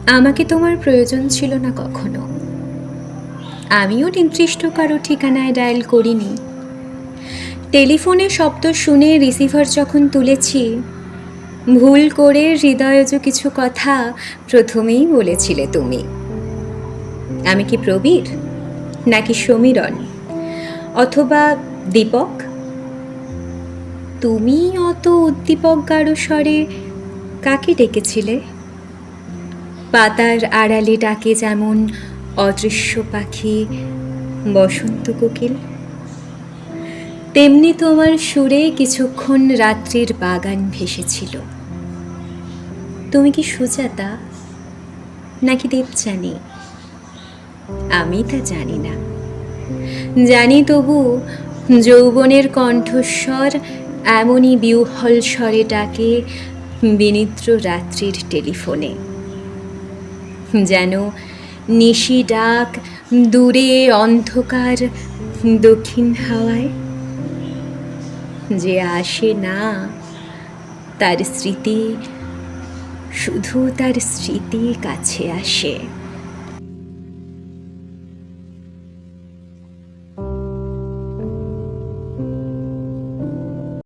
আমাকে তোমার প্রয়োজন ছিল না কখনো। আমিও নির্দিষ্ট কারো ঠিকানায় ডায়াল করিনি। টেলিফোনে শব্দ শুনে রিসিভার যখন তুলেছি, ভুল করে হৃদয়জ কিছু কথা প্রথমেই বলেছিলে তুমি। আমি কি প্রবীর, নাকি সমীরণ, অথবা দীপক? তুমি অত উদ্দীপক গাঢ় স্বরে কাকে ডেকেছিলে? পাতার আড়ালে ডাকে যেমন অদৃশ্য পাখি বসন্ত কোকিল, তেমনি তোমার সুরে কিছুক্ষণ রাত্রির বাগান ভেসেছিল। তুমি কি সুজাতা, নাকি দেবযানী? আমি তা জানি না। জানি তবু যৌবনের কণ্ঠস্বর এমনই বিহ্বল স্বরে ডাকে বিনিদ্র রাত্রির টেলিফোনে, যেন নিশি ডাক দূরে অন্ধকার দক্ষিণ হাওয়ায়। যে আসে না, তার স্মৃতি, শুধু তার স্মৃতি কাছে আসে।